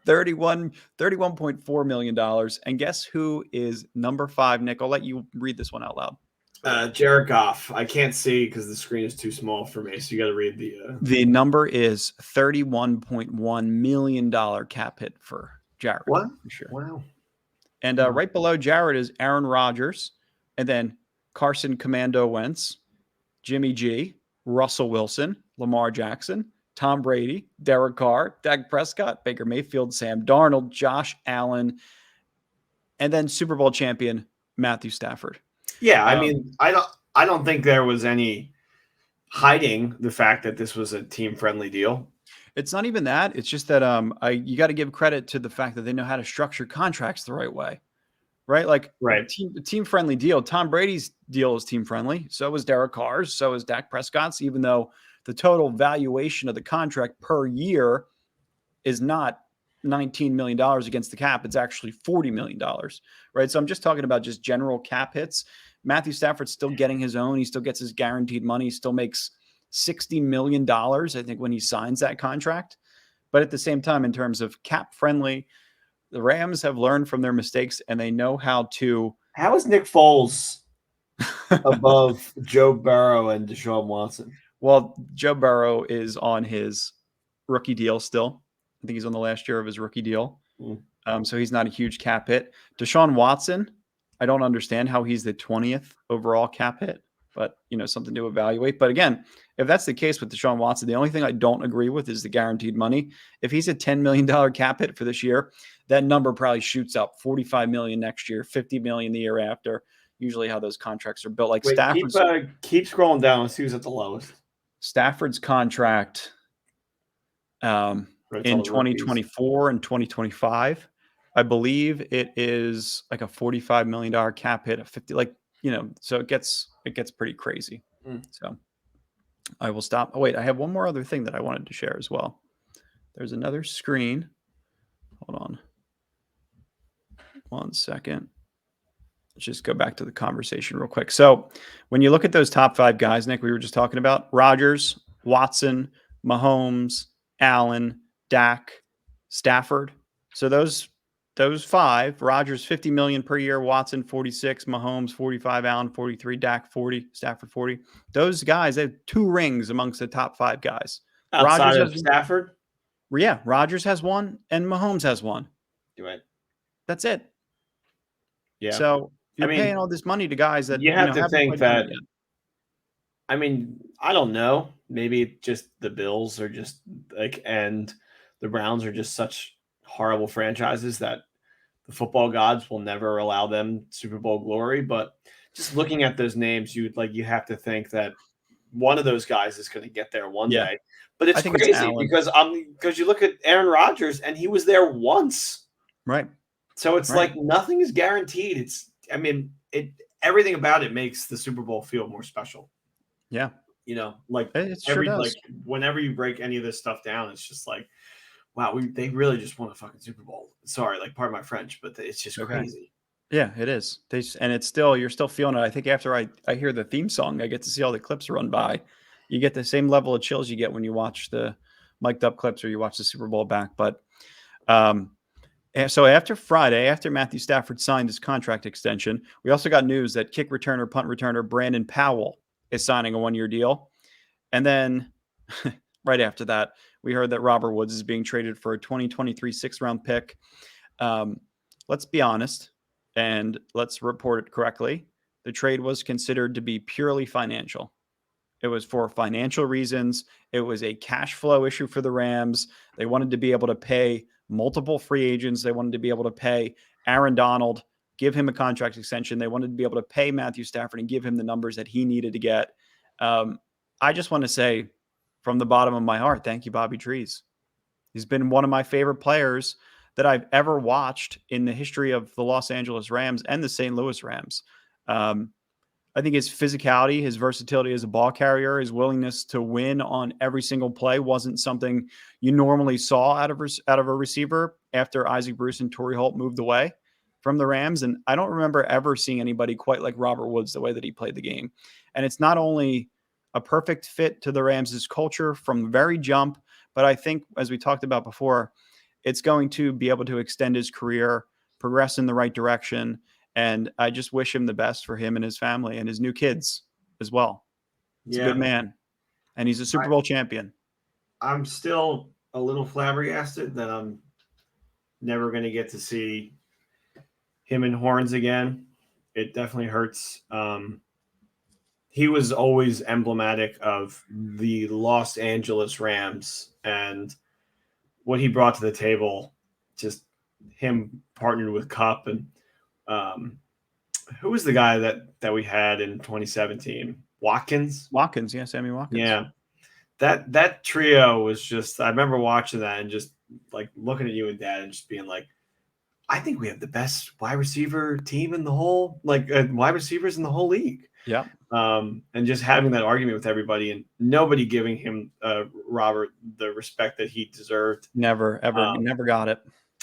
$31.4 million. And guess who is number 5, Nick? I'll let you read this one out loud. Jared Goff. I can't see because the screen is too small for me. So you got to read the. The number is $31.1 million cap hit for Jared. What? For sure. Wow. And right below Jared is Aaron Rodgers, and then Carson Commando Wentz, Jimmy G, Russell Wilson, Lamar Jackson, Tom Brady, Derek Carr, Dak Prescott, Baker Mayfield, Sam Darnold, Josh Allen, and then Super Bowl champion Matthew Stafford. Yeah, I mean, I don't think there was any hiding the fact that this was a team-friendly deal. It's not even that. It's just that you got to give credit to the fact that they know how to structure contracts the right way, right? Like, team-friendly deal. Tom Brady's deal is team-friendly. So is Derek Carr's. So is Dak Prescott's, even though the total valuation of the contract per year is not $19 million against the cap. It's actually $40 million, right? So I'm just talking about just general cap hits. Matthew Stafford's still getting his own. He still gets his guaranteed money. He still makes $60 million, I think, when he signs that contract. But at the same time, in terms of cap friendly, the Rams have learned from their mistakes and they know how to. How is Nick Foles above Joe Burrow and Deshaun Watson? Well, Joe Burrow is on his rookie deal still. I think he's on the last year of his rookie deal. So he's not a huge cap hit. Deshaun Watson, I don't understand how he's the 20th overall cap hit, but something to evaluate. But again, if that's the case with Deshaun Watson, the only thing I don't agree with is the guaranteed money. If he's a $10 million cap hit for this year, that number probably shoots up $45 million next year, $50 million the year after. Usually how those contracts are built. Like Stafford's. Keep scrolling down and see who's at the lowest. Stafford's contract in 2024 and 2025, I believe it is like a $45 million cap hit, a 50, so it gets pretty crazy. So I will stop. Oh, wait, I have one more other thing that I wanted to share as well. There's another screen. Hold on 1 second. Let's just go back to the conversation real quick. So when you look at those top 5 guys, Nick, we were just talking about Rodgers, Watson, Mahomes, Allen, Dak, Stafford. So those 5, Rodgers $50 million per year, Watson 46, Mahomes 45, Allen 43, Dak 40, Stafford 40. Those guys, they have 2 rings amongst the top 5 guys. Outside of Stafford? Yeah, Rodgers has 1 and Mahomes has 1. Right. That's it. Yeah. So you're paying all this money to guys that you have to think that. I mean, I don't know. Maybe just the Bills are just and the Browns are just such horrible franchises that the football gods will never allow them Super Bowl glory. But just looking at those names, you have to think that one of those guys is going to get there one day. But it's crazy because you look at Aaron Rodgers and he was there once, right? So it's like nothing is guaranteed. Everything about it makes the Super Bowl feel more special. Yeah. Whenever you break any of this stuff down, it's just like, wow, they really just won a fucking Super Bowl. Sorry, pardon my French, but it's just crazy. Yeah, it is. And it's still, you're still feeling it. I think after I hear the theme song, I get to see all the clips run by. You get the same level of chills you get when you watch the mic'd up clips or you watch the Super Bowl back. But so after Friday, after Matthew Stafford signed his contract extension, we also got news that kick returner, punt returner Brandon Powell is signing a 1-year deal. And then right after that, we heard that Robert Woods is being traded for a 2023 6th-round pick. Let's be honest, and let's report it correctly. The trade was considered to be purely financial. It was for financial reasons. It was a cash flow issue for the Rams. They wanted to be able to pay multiple free agents. They wanted to be able to pay Aaron Donald, give him a contract extension. They wanted to be able to pay Matthew Stafford and give him the numbers that he needed to get. I just want to say from the bottom of my heart, thank you, Bobby Trees. He's been one of my favorite players that I've ever watched in the history of the Los Angeles Rams and the St. Louis Rams. I think his physicality, his versatility as a ball carrier, his willingness to win on every single play wasn't something you normally saw out of a receiver after Isaac Bruce and Torrey Holt moved away from the Rams. And I don't remember ever seeing anybody quite like Robert Woods the way that he played the game. And it's not only a perfect fit to the Rams' culture from the very jump, but I think, as we talked about before, it's going to be able to extend his career, progress in the right direction. And I just wish him the best for him and his family and his new kids as well. He's a good man. And he's a Super Bowl champion. I'm still a little flabbergasted that I'm never going to get to see him in horns again. It definitely hurts. He was always emblematic of the Los Angeles Rams and what he brought to the table. Just him partnered with Kupp and who was the guy that we had in 2017? Watkins, yeah, Sammy Watkins. Yeah, that trio was just. I remember watching that and just like looking at you and Dad and just being like, I think we have the best wide receiver team in the whole, wide receivers in the whole league. Yeah. And just having that argument with everybody and nobody giving him Robert the respect that he deserved. Never got it.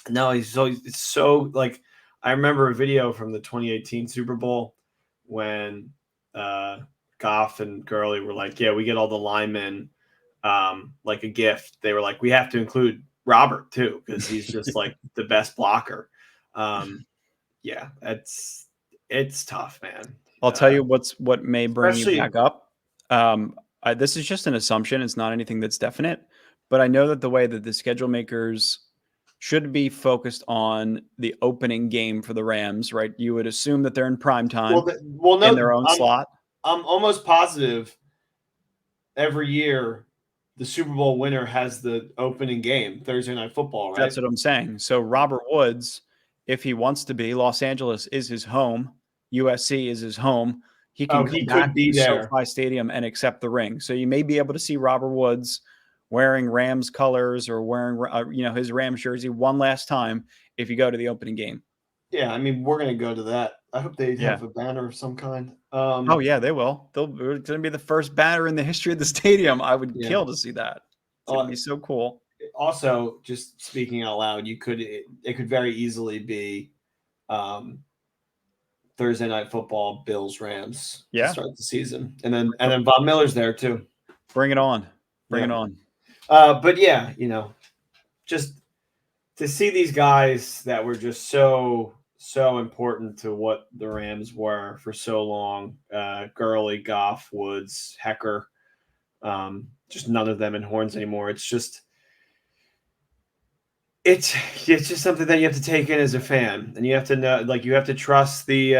No, it's so like. I remember a video from the 2018 Super Bowl when Goff and Gurley were like, yeah, we get all the linemen like a gift. They were like, we have to include Robert too because he's just like the best blocker. Yeah, it's tough, man. I'll tell you what may bring you back up. This is just an assumption. It's not anything that's definite. But I know that the way that the schedule makers should be focused on the opening game for the Rams, right? You would assume that they're in prime time in their own slot. I'm almost positive every year the Super Bowl winner has the opening game, Thursday Night Football, right? That's what I'm saying. So Robert Woods, if he wants to be, Los Angeles is his home. USC is his home. He can come back to SoFi Stadium and accept the ring. So you may be able to see Robert Woods wearing Rams colors or wearing, his Rams jersey one last time if you go to the opening game. Yeah, I mean, we're going to go to that. I hope they have a banner of some kind. Oh, yeah, they will. It's going to be the first banner in the history of the stadium. I would kill to see that. It's going to be so cool. Also, just speaking out loud, it could very easily be Thursday Night Football, Bills, Rams to start the season. And then Bob Miller's there too. Bring it on. Bring it on. But yeah, just to see these guys that were just so important to what the Rams were for so long, Gurley, Goff, Woods, Hekker, just none of them in horns anymore. It's just something that you have to take in as a fan, and you have to know, you have to trust the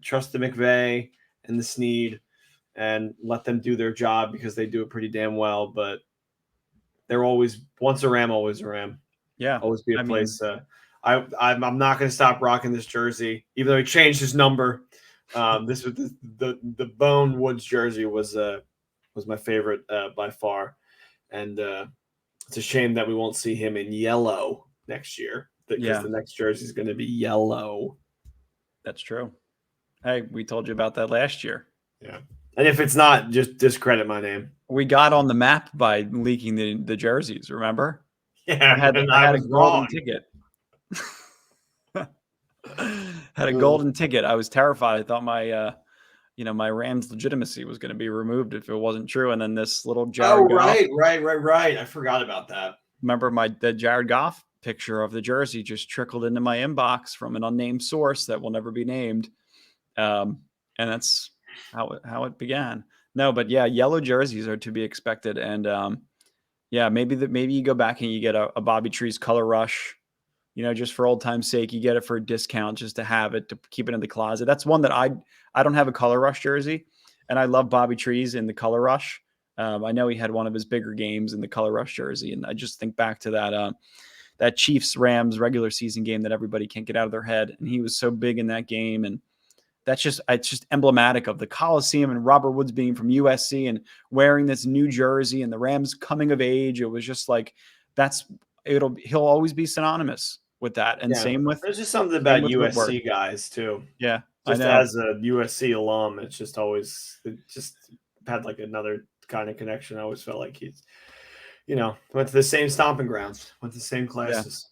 McVay and the Snead and let them do their job because they do it pretty damn well. But they're always once a Ram, always a Ram. Yeah, always be a place. I'm not going to stop rocking this jersey, even though he changed his number. This was the Bone Woods jersey was my favorite by far, and it's a shame that we won't see him in yellow next year because the next jersey is going to be yellow. That's true. Hey, we told you about that last year. Yeah. And if it's not, just discredit my name. We got on the map by leaking the jerseys, remember? Yeah, I had a golden ticket. Had a golden ticket. I was terrified. I thought my my Rams legitimacy was going to be removed if it wasn't true. And then this little Jared Goff. Right. I forgot about that. Remember the Jared Goff picture of the jersey just trickled into my inbox from an unnamed source that will never be named. And that's how it began. No, but yeah, yellow jerseys are to be expected. And yeah, maybe you go back and you get a Bobby Trees color rush, just for old time's sake. You get it for a discount just to have it, to keep it in the closet. That's one that I don't have a color rush jersey, and I love Bobby Trees in the color rush. I know he had one of his bigger games in the color rush jersey, and I just think back to that Chiefs Rams regular season game that everybody can't get out of their head, and he was so big in that game. And it's just emblematic of the Coliseum and Robert Woods being from USC and wearing this new jersey and the Rams coming of age. It was just like, he'll always be synonymous with that. And same with, there's just something about USC Whitworth. guys too. Yeah. Just as a USC alum, it just had like another kind of connection. I always felt like he's, went to the same stomping grounds, went to the same classes.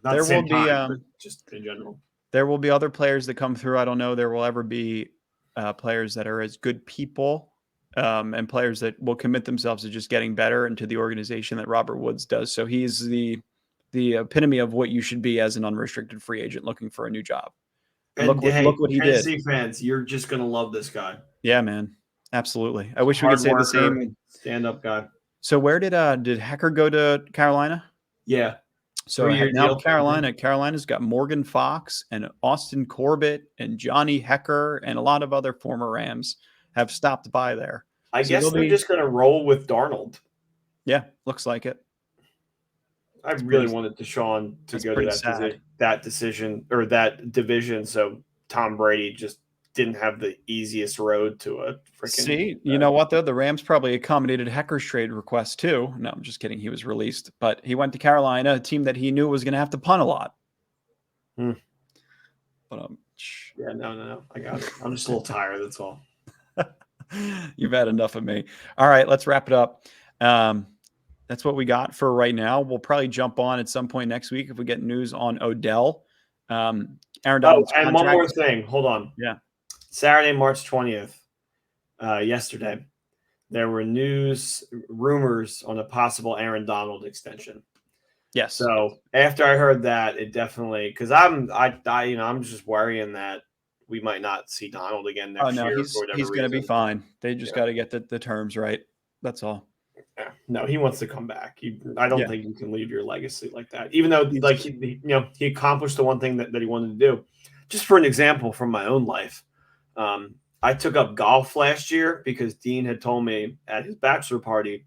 Yeah. There will be, but just in general. There will be other players that come through. I don't know there will ever be players that are as good people and players that will commit themselves to just getting better into the organization that Robert Woods does. So he's the epitome of what you should be as an unrestricted free agent looking for a new job. And look what he did. Tennessee fans, you're just going to love this guy. Yeah, man. Absolutely. I wish we could say the same. Stand-up guy. So where did Hekker go to Carolina? Yeah. So now Carolina's got Morgan Fox and Austin Corbett and Johnny Hekker and a lot of other former Rams have stopped by there. I guess they're just going to roll with Darnold. Yeah, looks like it. I really wanted Deshaun to go to that decision or that division, so Tom Brady just didn't have the easiest road to a freaking. See, you know what though? The Rams probably accommodated Hecker's trade request too. No, I'm just kidding. He was released, but he went to Carolina, a team that he knew was going to have to punt a lot. But yeah, no, I got it. I'm just a little tired. That's all. You've had enough of me. All right, let's wrap it up. That's what we got for right now. We'll probably jump on at some point next week if we get news on Odell. Aaron Donald's and one more thing. Hold on. Yeah. Saturday, March 20th, yesterday, there were rumors on a possible Aaron Donald extension. Yes. So after I heard that, it definitely, because I'm just worrying that we might not see Donald again next year. He's going to be fine. They just got to get the terms right. That's all. No, he wants to come back. I don't think you can leave your legacy like that. Even though, like he accomplished the one thing that he wanted to do. Just for an example from my own life, I took up golf last year because Dean had told me at his bachelor party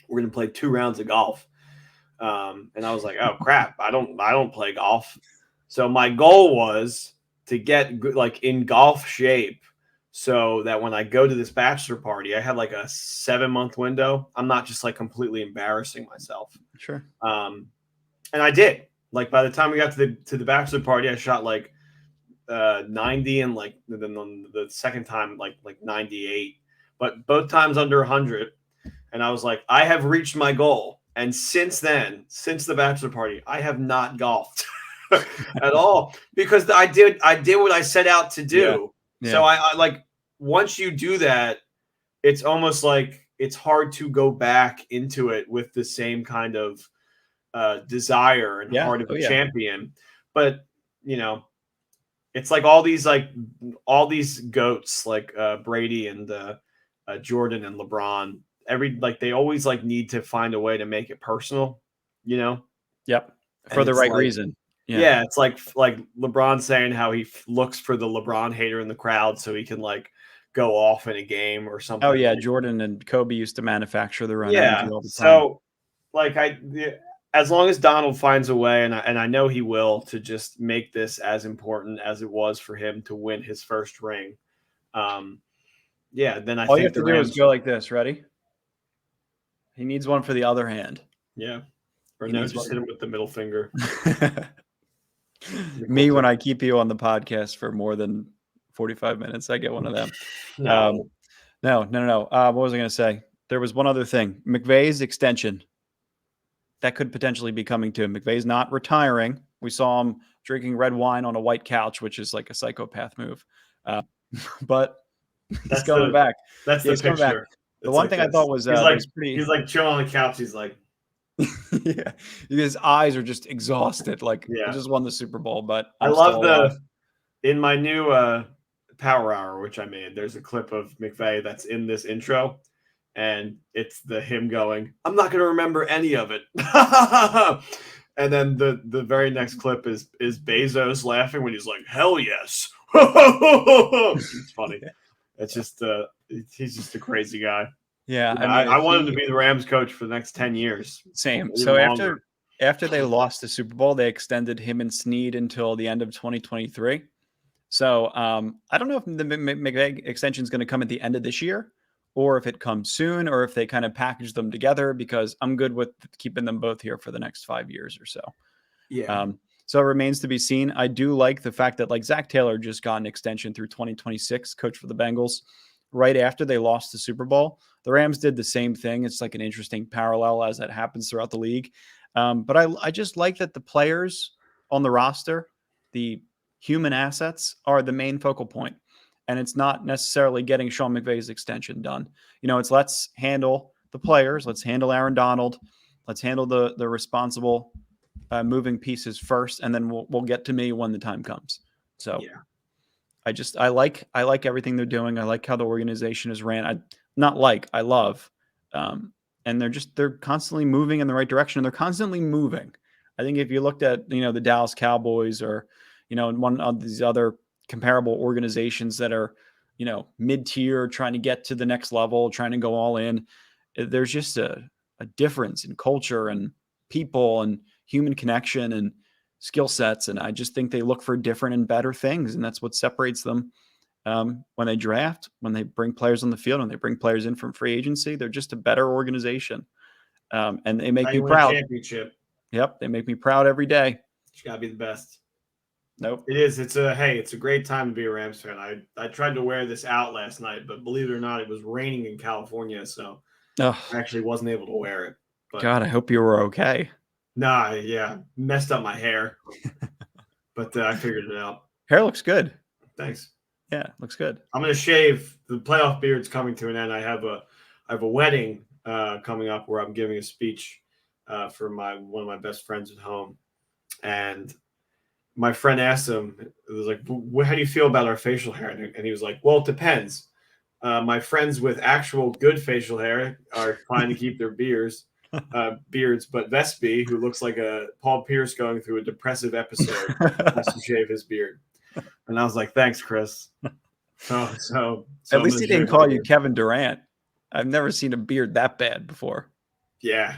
we're going to play 2 rounds of golf, and I was like, oh crap, I don't play golf. So my goal was to get in golf shape, so that when I go to this bachelor party, I had like a 7-month window. I'm not just like completely embarrassing myself. Sure. And I did. Like by the time we got to the bachelor party, I shot like 90 and then on the second time like 98, but both times under 100. And I was like, I have reached my goal. And since the bachelor party, I have not golfed at all because I did what I set out to do. Yeah. So I like, once you do that, it's almost like it's hard to go back into it with the same kind of desire and heart of a champion. But it's like all these goats like Brady and Jordan and LeBron. They always need to find a way to make it personal. Yep. For the right reason. Yeah, it's like LeBron saying how he looks for the LeBron hater in the crowd so he can go off in a game or something. Oh yeah, Jordan and Kobe used to manufacture their own energy all the time. So as long as Donald finds a way, and I know he will, to just make this as important as it was for him to win his first ring. Then I all think you have to do is go like this. Ready? He needs one for the other hand. Yeah. Or no, just hit him with the middle finger. Me, when I keep you on the podcast for more than 45 minutes, I get one of them. No. No. What was I going to say? There was one other thing. McVay's extension. That could potentially be coming to him. McVay's not retiring. We saw him drinking red wine on a white couch, which is like a psychopath move. But he's coming back. That's the picture. The one thing I thought was he's like chilling on the couch. He's like, yeah, his eyes are just exhausted. He just won the Super Bowl. But I love in my new Power Hour, which I made, there's a clip of McVay that's in this intro, and it's him going, "I'm not going to remember any of it." And then the very next clip is Bezos laughing when he's like, "Hell yes." It's funny. It's just he's just a crazy guy. Yeah, I want him to be the Rams coach for the next 10 years. Same. Even So longer. after they lost the Super Bowl, they extended him and Snead until the end of 2023. So I don't know if the McVay extension is going to come at the end of this year, or if it comes soon, or if they kind of package them together, because I'm good with keeping them both here for the next 5 years or so. Yeah. So it remains to be seen. I do like the fact that like Zach Taylor just got an extension through 2026, coach for the Bengals, right after they lost the Super Bowl. The Rams did the same thing. It's like an interesting parallel as that happens throughout the league. But I just like that the players on the roster, the human assets, are the main focal point. And it's not necessarily getting Sean McVay's extension done. You know, it's let's handle the players. Let's handle Aaron Donald. Let's handle the responsible moving pieces first, and then we'll get to me when the time comes. So Yeah. I like everything they're doing. I like how the organization is ran. I love. And they're constantly moving in the right direction. And they're constantly moving. I think if you looked at, the Dallas Cowboys or, one of these other comparable organizations that are, mid-tier, trying to get to the next level, trying to go all in, there's just a difference in culture and people and human connection and skill sets. And I just think they look for different and better things. And that's what separates them. When they draft, when they bring players on the field, and they bring players in from free agency, they're just a better organization. And they make me proud. Championship. Yep. They make me proud every day. It's got to be the best. Nope. It is. It's a great time to be a Rams fan. I tried to wear this out last night, but believe it or not, it was raining in California, so I actually wasn't able to wear it. But God, I hope you were okay. Nah, yeah, messed up my hair, but I figured it out. Hair looks good. Thanks. Yeah, looks good. I'm gonna shave. The playoff beard's coming to an end. I have a wedding coming up where I'm giving a speech for one of my best friends at home, and my friend asked him, it was like, "How do you feel about our facial hair?" And he was like, "Well, it depends. My friends with actual good facial hair are trying to keep their beards, but Vespi, who looks like a Paul Pierce going through a depressive episode, has to shave his beard." And I was like, "Thanks, Chris." So at least he didn't call you Kevin Durant. I've never seen a beard that bad before. Yeah,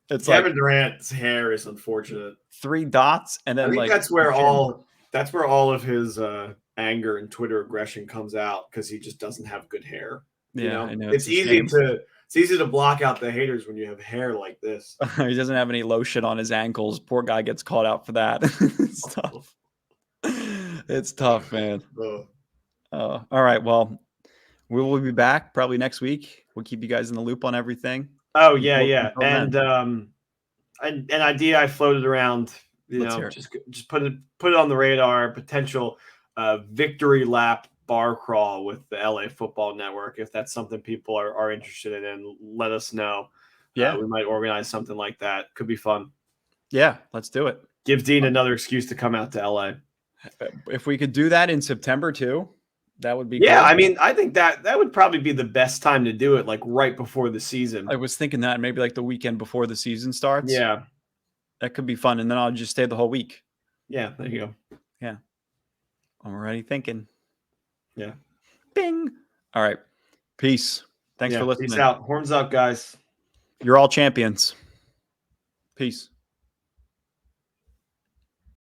it's Kevin Durant's hair is unfortunate. 3 dots, and then I think that's where all of his anger and Twitter aggression comes out, because he just doesn't have good hair. Yeah, I know. It's easy to block out the haters when you have hair like this. He doesn't have any lotion on his ankles. Poor guy gets called out for that. It's tough. It's tough, man. All right. Well, we will be back probably next week. We'll keep you guys in the loop on everything. Oh yeah. And an idea I floated around, just put it on the radar, potential victory lap bar crawl with the LA Football Network. If that's something people are interested in, and let us know. Yeah, we might organize something like that. Could be fun. Yeah, let's do it. Give Dean another excuse to come out to LA. If we could do that in September too, that would be good. I mean, I think that would probably be the best time to do it, like right before the season. I was thinking that maybe like the weekend before the season starts. Yeah. That could be fun. And then I'll just stay the whole week. Yeah, there you go. Yeah. I'm already thinking. Yeah. Bing. All right. Peace. Thanks for listening. Peace out. Horns up, guys. You're all champions. Peace.